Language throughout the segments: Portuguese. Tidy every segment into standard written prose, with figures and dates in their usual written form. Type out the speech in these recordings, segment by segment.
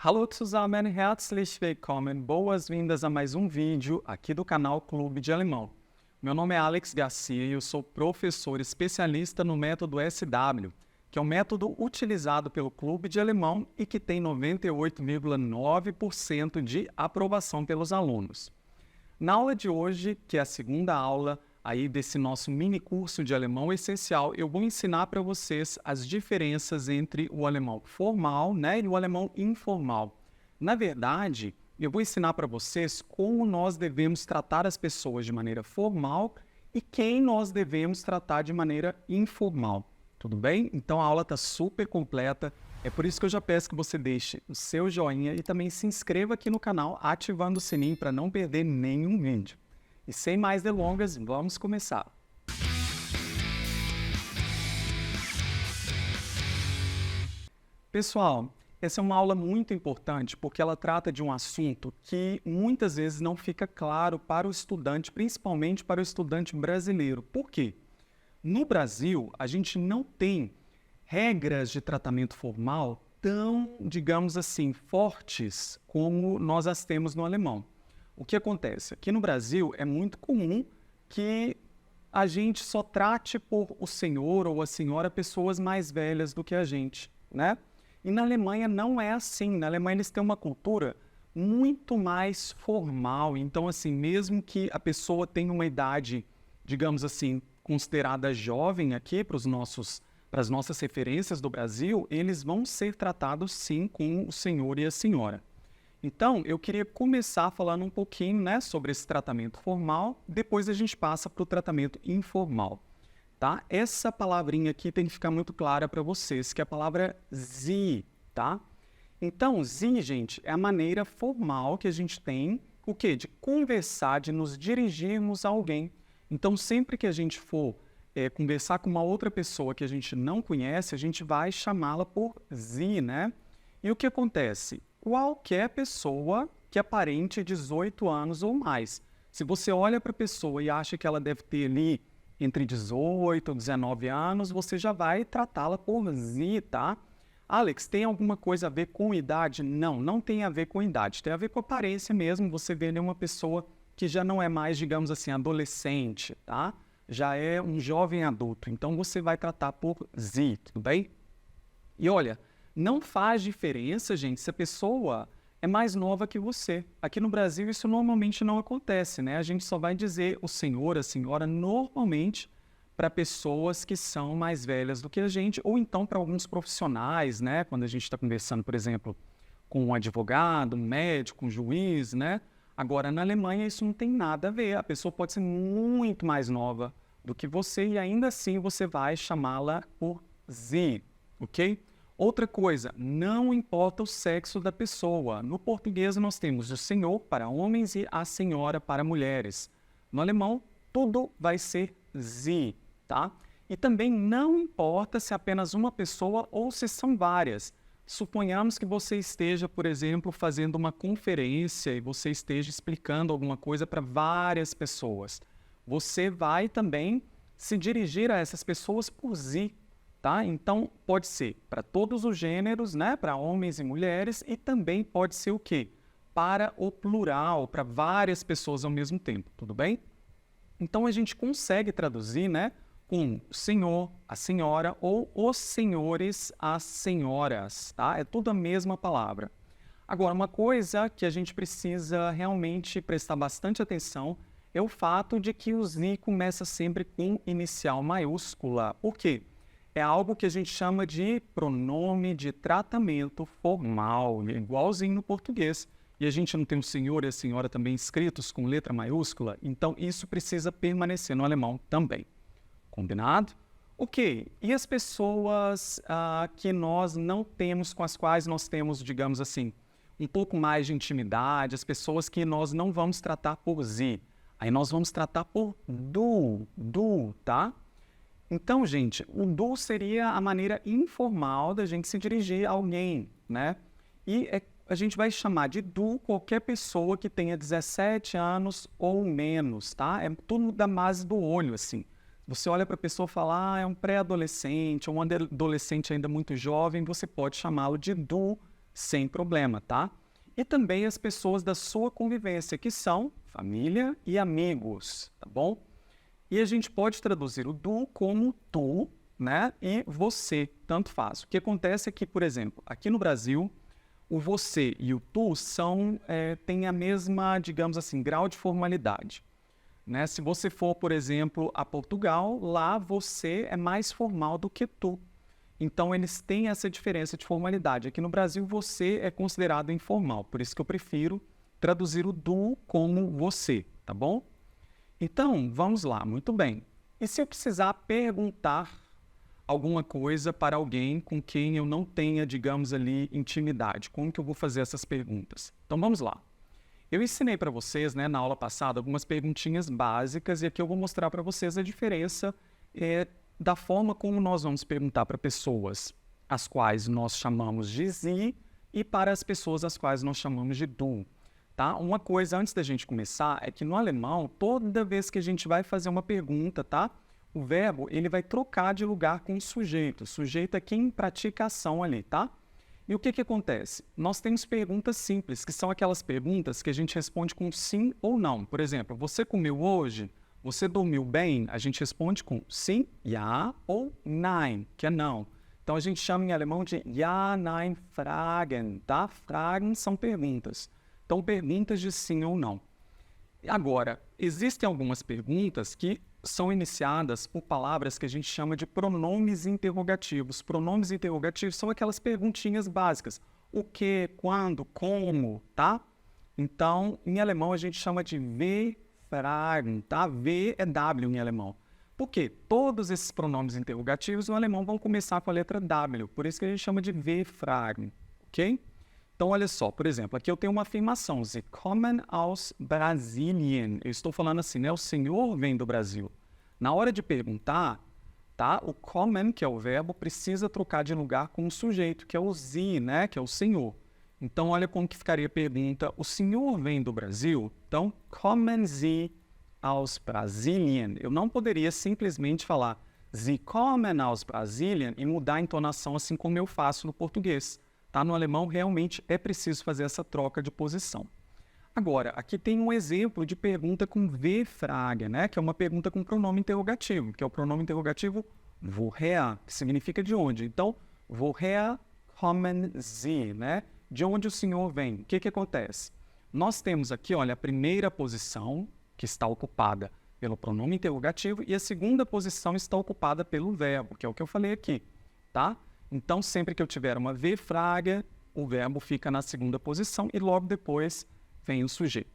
Hallo zusammen, herzlich willkommen, boas-vindas a mais um vídeo aqui do canal Clube de Alemão. Meu nome é Alex Garcia e eu sou professor especialista no método SW, que é um método utilizado pelo Clube de Alemão e que tem 98,9% de aprovação pelos alunos. Na aula de hoje, que é a segunda aula aí desse nosso mini curso de alemão essencial, eu vou ensinar para vocês as diferenças entre o alemão formal, né, e o alemão informal. Na verdade, eu vou ensinar para vocês como nós devemos tratar as pessoas de maneira formal e quem nós devemos tratar de maneira informal. Tudo bem? Então a aula está super completa. É por isso que eu já peço que você deixe o seu joinha e também se inscreva aqui no canal, ativando o sininho para não perder nenhum vídeo. E sem mais delongas, vamos começar. Pessoal, essa é uma aula muito importante porque ela trata de um assunto que muitas vezes não fica claro para o estudante, principalmente para o estudante brasileiro. Por quê? No Brasil, a gente não tem regras de tratamento formal tão, digamos assim, fortes como nós as temos no alemão. O que acontece? Aqui no Brasil é muito comum que a gente só trate por o senhor ou a senhora pessoas mais velhas do que a gente, né? E na Alemanha não é assim. Na Alemanha eles têm uma cultura muito mais formal. Então, assim, mesmo que a pessoa tenha uma idade, digamos assim, considerada jovem aqui para as nossas referências do Brasil, eles vão ser tratados sim com o senhor e a senhora. Então, eu queria começar falando um pouquinho, né, sobre esse tratamento formal, depois a gente passa para o tratamento informal, tá? Essa palavrinha aqui tem que ficar muito clara para vocês, que é a palavra Sie, tá? Então, Sie, gente, é a maneira formal que a gente tem, o quê? De conversar, de nos dirigirmos a alguém. Então, sempre que a gente for conversar com uma outra pessoa que a gente não conhece, a gente vai chamá-la por Sie, né? E o que acontece? Qualquer pessoa que aparente 18 anos ou mais. Se você olha para a pessoa e acha que ela deve ter ali entre 18 e 19 anos, você já vai tratá-la por Sie, tá? Alex, tem alguma coisa a ver com idade? Não, não tem a ver com idade. Tem a ver com aparência mesmo. Você vê ali uma pessoa que já não é mais, digamos assim, adolescente, tá? Já é um jovem adulto. Então, você vai tratar por Sie, tudo bem? E olha, não faz diferença, gente, se a pessoa é mais nova que você. Aqui no Brasil isso normalmente não acontece, né? A gente só vai dizer o senhor, a senhora, normalmente para pessoas que são mais velhas do que a gente, ou então para alguns profissionais, né? Quando a gente está conversando, por exemplo, com um advogado, um médico, um juiz, né? Agora, na Alemanha isso não tem nada a ver. A pessoa pode ser muito mais nova do que você e ainda assim você vai chamá-la por Sie, ok? Outra coisa, não importa o sexo da pessoa. No português nós temos o senhor para homens e a senhora para mulheres. No alemão, tudo vai ser Sie, tá? E também não importa se é apenas uma pessoa ou se são várias. Suponhamos que você esteja, por exemplo, fazendo uma conferência e você esteja explicando alguma coisa para várias pessoas. Você vai também se dirigir a essas pessoas por Sie. Tá? Então, pode ser para todos os gêneros, né? Para homens e mulheres, e também pode ser o quê? Para o plural, para várias pessoas ao mesmo tempo, tudo bem? Então, a gente consegue traduzir, né? Com o senhor, a senhora, ou os senhores, as senhoras, tá? É tudo a mesma palavra. Agora, uma coisa que a gente precisa realmente prestar bastante atenção é o fato de que o Sie começa sempre com inicial maiúscula. Por quê? É algo que a gente chama de pronome de tratamento formal, igualzinho no português. E a gente não tem o senhor e a senhora também escritos com letra maiúscula, então isso precisa permanecer no alemão também. Combinado? Ok, e as pessoas que nós não temos, com as quais nós temos, digamos assim, um pouco mais de intimidade, as pessoas que nós não vamos tratar por Sie, aí nós vamos tratar por du, tá? Então, gente, o du seria a maneira informal da gente se dirigir a alguém, né? E a gente vai chamar de du qualquer pessoa que tenha 17 anos ou menos, tá? É tudo da base do olho, assim. Você olha para a pessoa e fala, é um pré-adolescente, ou um adolescente ainda muito jovem, você pode chamá-lo de du sem problema, tá? E também as pessoas da sua convivência, que são família e amigos, tá bom? E a gente pode traduzir o du como tu, né? E você, tanto faz. O que acontece é que, por exemplo, aqui no Brasil, o você e o tu têm a mesma, digamos assim, grau de formalidade, né? Se você for, por exemplo, a Portugal, lá você é mais formal do que tu. Então, eles têm essa diferença de formalidade. Aqui no Brasil, você é considerado informal. Por isso que eu prefiro traduzir o du como você, tá bom? Então, vamos lá, muito bem. E se eu precisar perguntar alguma coisa para alguém com quem eu não tenha, digamos ali, intimidade? Como que eu vou fazer essas perguntas? Então, vamos lá. Eu ensinei para vocês, né, na aula passada, algumas perguntinhas básicas e aqui eu vou mostrar para vocês a diferença da forma como nós vamos perguntar para pessoas as quais nós chamamos de sie e para as pessoas as quais nós chamamos de du. Tá? Uma coisa antes da gente começar é que no alemão, toda vez que a gente vai fazer uma pergunta, tá? O verbo ele vai trocar de lugar com o sujeito. O sujeito é quem pratica a ação ali, tá? E o que acontece? Nós temos perguntas simples, que são aquelas perguntas que a gente responde com sim ou não. Por exemplo, você comeu hoje? Você dormiu bem? A gente responde com sim, ja ou nein, que é não. Então a gente chama em alemão de ja, nein, fragen, tá? Fragen são perguntas. Então perguntas de sim ou não. Agora, existem algumas perguntas que são iniciadas por palavras que a gente chama de pronomes interrogativos. Pronomes interrogativos são aquelas perguntinhas básicas. O que, quando, como, tá? Então, em alemão a gente chama de W-Fragen, tá? V é W em alemão. Por quê? Todos esses pronomes interrogativos no alemão vão começar com a letra W. Por isso que a gente chama de W-Fragen, ok? Então, olha só, por exemplo, aqui eu tenho uma afirmação. Sie kommen aus Brasilien. Eu estou falando assim, né? O senhor vem do Brasil. Na hora de perguntar, tá? O kommen, que é o verbo, precisa trocar de lugar com o sujeito, que é o Sie, né? Que é o senhor. Então, olha como que ficaria a pergunta. O senhor vem do Brasil? Então, kommen Sie aus Brasilien? Eu não poderia simplesmente falar Sie kommen aus Brasilien e mudar a entonação assim como eu faço no português. Tá? No alemão, realmente é preciso fazer essa troca de posição. Agora, aqui tem um exemplo de pergunta com W-Frage, né? Que é uma pergunta com pronome interrogativo, que é o pronome interrogativo woher, que significa de onde. Então, woher kommen Sie, né? De onde o senhor vem? O que acontece? Nós temos aqui, olha, a primeira posição, que está ocupada pelo pronome interrogativo, e a segunda posição está ocupada pelo verbo, que é o que eu falei aqui, tá? Então, sempre que eu tiver uma V-Frage, o verbo fica na segunda posição e logo depois vem o sujeito.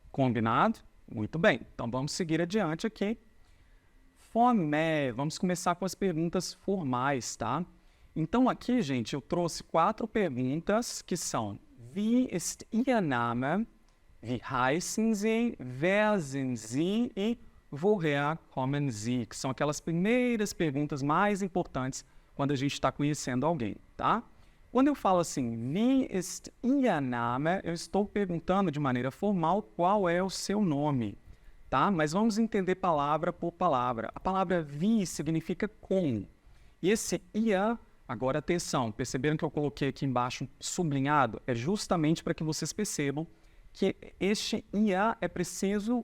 Combinado? Muito bem. Então, vamos seguir adiante aqui. Formell. Vamos começar com as perguntas formais, tá? Então, aqui, gente, eu trouxe 4 perguntas que são Wie ist Ihr Name? Wie heißen Sie? Wer sind Sie? E woher kommen Sie? Que são aquelas primeiras perguntas mais importantes quando a gente está conhecendo alguém, tá? Quando eu falo assim, Wie ist Ihr Name? Eu estou perguntando de maneira formal qual é o seu nome, tá? Mas vamos entender palavra por palavra. A palavra wie significa com. E esse Ihr, agora atenção, perceberam que eu coloquei aqui embaixo sublinhado? É justamente para que vocês percebam que este Ihr é preciso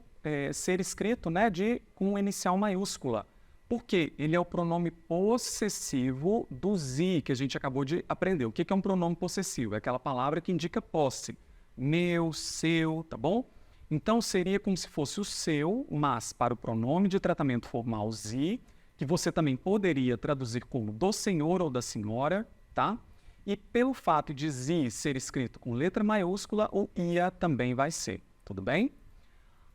ser escrito, né, com inicial maiúscula. Por quê? Ele é o pronome possessivo do Sie, que a gente acabou de aprender. O que é um pronome possessivo? É aquela palavra que indica posse. Meu, seu, tá bom? Então, seria como se fosse o seu, mas para o pronome de tratamento formal Sie, que você também poderia traduzir como do senhor ou da senhora, tá? E pelo fato de Sie ser escrito com letra maiúscula, o Ia também vai ser. Tudo bem?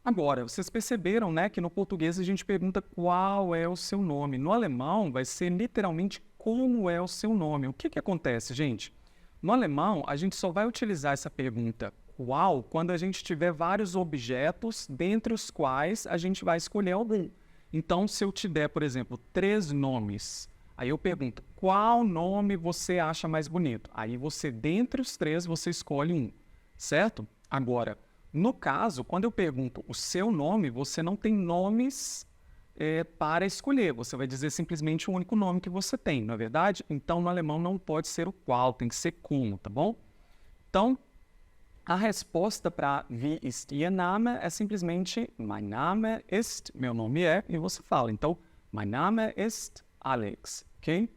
Agora, vocês perceberam, né, que no português a gente pergunta qual é o seu nome. No alemão vai ser literalmente como é o seu nome. O que acontece, gente? No alemão, a gente só vai utilizar essa pergunta qual quando a gente tiver vários objetos, dentre os quais a gente vai escolher algum. Então, se eu te der, por exemplo, 3 nomes, aí eu pergunto, qual nome você acha mais bonito? Aí você, dentre os 3, você escolhe um, certo? Agora, no caso, quando eu pergunto o seu nome, você não tem nomes para escolher. Você vai dizer simplesmente o único nome que você tem, não é verdade? Então, no alemão não pode ser o qual, tem que ser como, tá bom? Então, a resposta para wie ist Ihr Name é simplesmente mein Name ist, meu nome é, e você fala. Então, mein Name ist Alex, ok?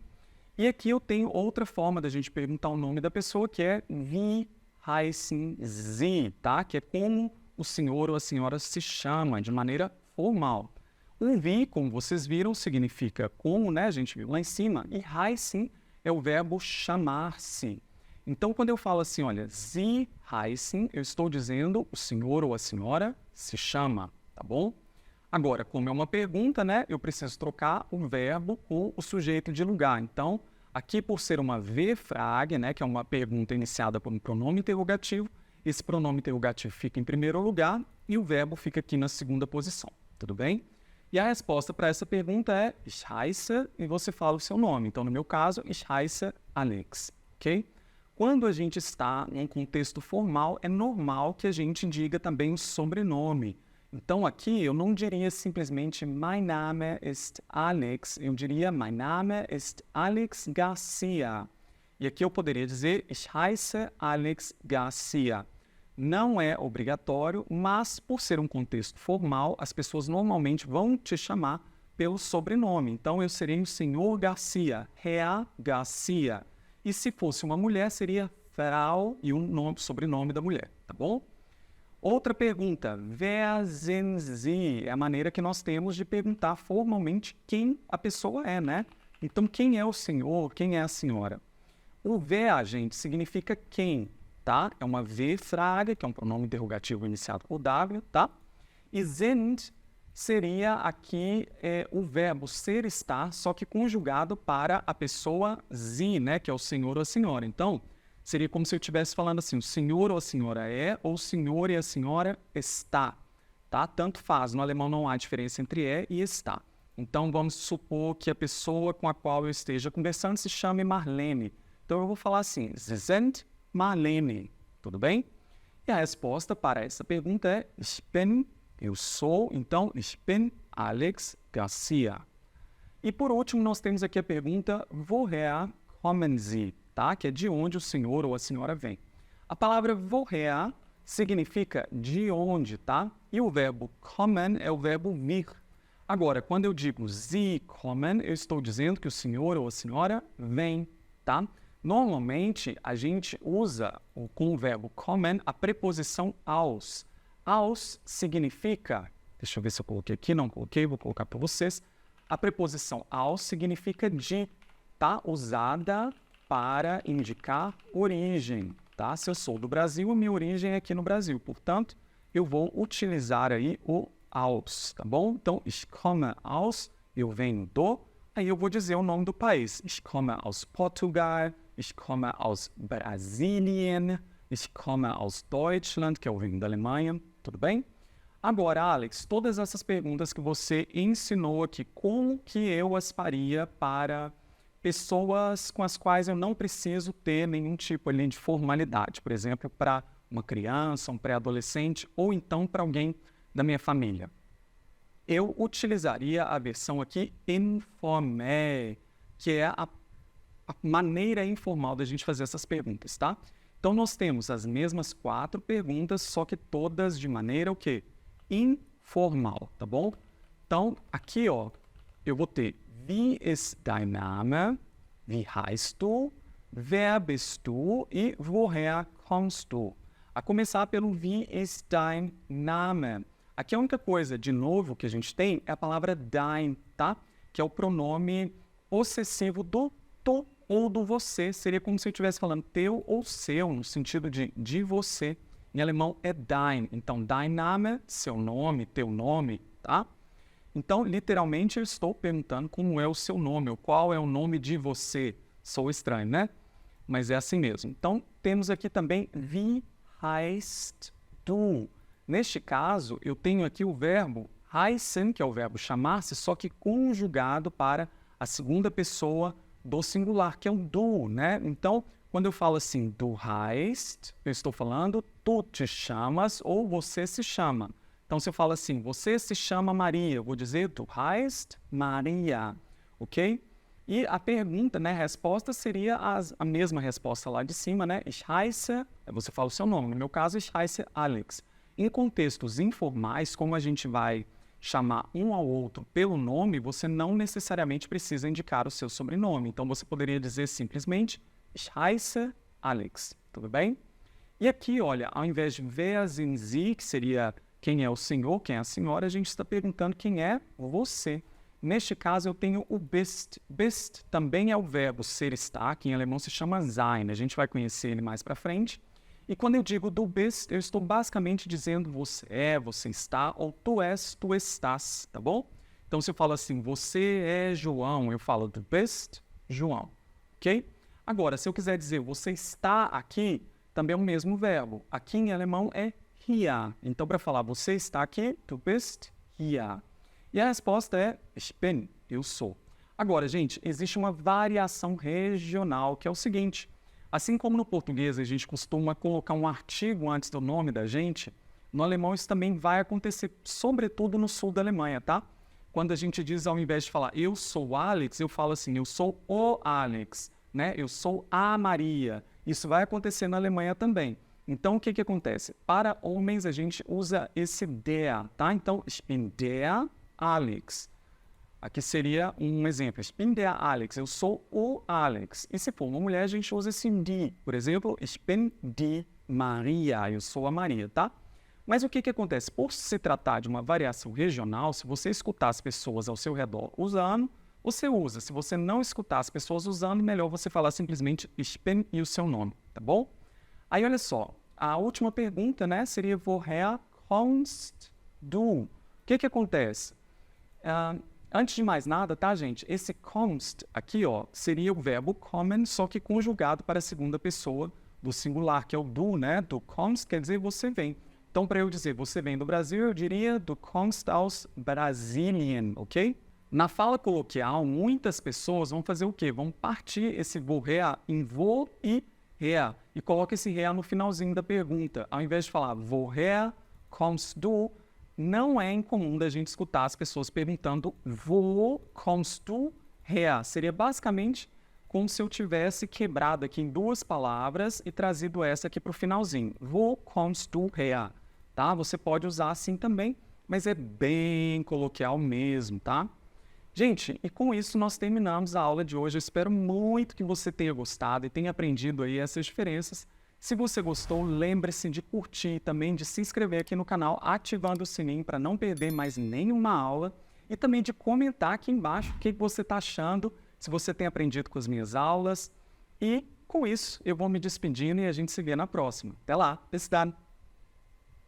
E aqui eu tenho outra forma da gente perguntar o nome da pessoa, que é wie heißen Sie, tá? Que é como o senhor ou a senhora se chama, de maneira formal. O wie, como vocês viram, significa como, né? A gente viu lá em cima. E heißen é o verbo chamar-se. Então, quando eu falo assim, olha, Sie heißen, eu estou dizendo o senhor ou a senhora se chama, tá bom? Agora, como é uma pergunta, né, eu preciso trocar o verbo com o sujeito de lugar. Então, aqui por ser uma V-Frage, né, que é uma pergunta iniciada por um pronome interrogativo, esse pronome interrogativo fica em primeiro lugar e o verbo fica aqui na segunda posição, tudo bem? E a resposta para essa pergunta é Ich heiße, e você fala o seu nome. Então, no meu caso, Ich heiße Alex, ok? Quando a gente está em um contexto formal, é normal que a gente diga também o sobrenome. Então, aqui eu não diria simplesmente Mein Name ist Alex, eu diria Mein Name ist Alex Garcia. E aqui eu poderia dizer Ich heiße Alex Garcia. Não é obrigatório, mas por ser um contexto formal, as pessoas normalmente vão te chamar pelo sobrenome. Então, eu seria o senhor Garcia, Herr Garcia. E se fosse uma mulher, seria Frau e o sobrenome da mulher, tá bom? Outra pergunta, wer sind Sie? É a maneira que nós temos de perguntar formalmente quem a pessoa é, né? Então, quem é o senhor, quem é a senhora? O wer, gente, significa quem, tá? É uma V-Frage, que é um pronome interrogativo iniciado por W, tá? E sind seria aqui o verbo ser, estar, só que conjugado para a pessoa Sie, né? Que é o senhor ou a senhora. Então, seria como se eu estivesse falando assim, o senhor ou a senhora é, ou o senhor e a senhora está, tá? Tanto faz, no alemão não há diferença entre é e está. Então, vamos supor que a pessoa com a qual eu esteja conversando se chame Marlene. Então, eu vou falar assim, Sie sind Marlene, tudo bem? E a resposta para essa pergunta é Ich bin, eu sou, então, Ich bin Alex Garcia. E por último, nós temos aqui a pergunta Woher kommen Sie? Tá? Que é de onde o senhor ou a senhora vem. A palavra woher significa de onde, tá? E o verbo kommen é o verbo vir. Agora, quando eu digo Sie kommen, eu estou dizendo que o senhor ou a senhora vem, tá? Normalmente, a gente usa com o verbo kommen a preposição aus. Aus significa, deixa eu ver se eu coloquei aqui, não coloquei, vou colocar para vocês. A preposição aus significa de, tá? Usada para indicar origem, tá? Se eu sou do Brasil, a minha origem é aqui no Brasil. Portanto, eu vou utilizar aí o aus, tá bom? Então, ich komme aus, eu venho do, aí eu vou dizer o nome do país. Ich komme aus Portugal, ich komme aus Brasilien, ich komme aus Deutschland, que eu venho da Alemanha, tudo bem? Agora, Alex, todas essas perguntas que você ensinou aqui, como que eu as faria para pessoas com as quais eu não preciso ter nenhum tipo ali de formalidade, por exemplo, para uma criança, um pré-adolescente ou então para alguém da minha família. Eu utilizaria a versão aqui informel, que é a maneira informal da gente fazer essas perguntas, tá? Então, nós temos as mesmas 4 perguntas, só que todas de maneira o quê? Informal, tá bom? Então, aqui, ó, eu vou ter Wie ist dein Name? Wie heißt du? Wer bist du? E woher kommst du? A começar pelo Wie ist dein Name? Aqui a única coisa, de novo, que a gente tem é a palavra dein, tá? Que é o pronome possessivo do tu ou do você. Seria como se eu estivesse falando teu ou seu, no sentido de você. Em alemão é dein. Então, dein Name, seu nome, teu nome, tá? Então, literalmente, eu estou perguntando como é o seu nome, ou qual é o nome de você. Sou estranho, né? Mas é assim mesmo. Então, temos aqui também Wie heißt du? Neste caso, eu tenho aqui o verbo heißen, que é o verbo chamar-se, só que conjugado para a segunda pessoa do singular, que é o du, né? Então, quando eu falo assim, du heißt, eu estou falando tu te chamas ou você se chama. Então, se eu falo assim, você se chama Maria, eu vou dizer, du heißt Maria, ok? E a pergunta, né, a resposta seria a mesma resposta lá de cima, né? Ich heiße, você fala o seu nome, no meu caso, ich heiße Alex. Em contextos informais, como a gente vai chamar um ao outro pelo nome, você não necessariamente precisa indicar o seu sobrenome. Então, você poderia dizer simplesmente Ich heiße Alex, tudo bem? E aqui, olha, ao invés de wer sind Sie, que seria quem é o senhor, quem é a senhora, a gente está perguntando quem é você. Neste caso, eu tenho o bist. Bist também é o verbo ser, estar, que em alemão se chama sein. A gente vai conhecer ele mais para frente. E quando eu digo du bist, eu estou basicamente dizendo você é, você está, ou tu és, tu estás, tá bom? Então, se eu falo assim, você é João, eu falo du bist João, ok? Agora, se eu quiser dizer você está aqui, também é o mesmo verbo. Aqui em alemão é hier. Então, para falar você está aqui, du bist hier. E a resposta é ich bin, eu sou. Agora, gente, existe uma variação regional, que é o seguinte. Assim como no português a gente costuma colocar um artigo antes do nome da gente, no alemão isso também vai acontecer, sobretudo no sul da Alemanha, tá? Quando a gente diz, ao invés de falar eu sou Alex, eu falo assim, eu sou o Alex, né? Eu sou a Maria. Isso vai acontecer na Alemanha também. Então, o que que acontece? Para homens, a gente usa esse der, tá? Então, ich bin der Alex. Aqui seria um exemplo. Ich bin der Alex. Eu sou o Alex. E se for uma mulher, a gente usa esse die. Por exemplo, ich bin die Maria. Eu sou a Maria, tá? Mas o que que acontece? Por se tratar de uma variação regional, se você escutar as pessoas ao seu redor usando, você usa. Se você não escutar as pessoas usando, melhor você falar simplesmente ich bin e o seu nome, tá bom? Aí, olha só. A última pergunta, né, seria woher kommst du? O que que acontece? Antes de mais nada, tá, gente? Esse kommst aqui, ó, seria o verbo kommen, só que conjugado para a segunda pessoa do singular, que é o du, né? Du kommst quer dizer você vem. Então, para eu dizer você vem do Brasil, eu diria du kommst aus Brasilien, ok? Na fala coloquial, muitas pessoas vão fazer o quê? Vão partir esse woher em wo e her. E coloca esse her no finalzinho da pergunta. Ao invés de falar woher kommst du, não é incomum da gente escutar as pessoas perguntando wo kommst du her? Seria basicamente como se eu tivesse quebrado aqui em duas palavras e trazido essa aqui para o finalzinho. Wo kommst du her? Tá? Você pode usar assim também, mas é bem coloquial mesmo, tá? Gente, e com isso nós terminamos a aula de hoje. Eu espero muito que você tenha gostado e tenha aprendido aí essas diferenças. Se você gostou, lembre-se de curtir e também de se inscrever aqui no canal, ativando o sininho para não perder mais nenhuma aula e também de comentar aqui embaixo o que você está achando, se você tem aprendido com as minhas aulas. E com isso, eu vou me despedindo e a gente se vê na próxima. Até lá, bis dann!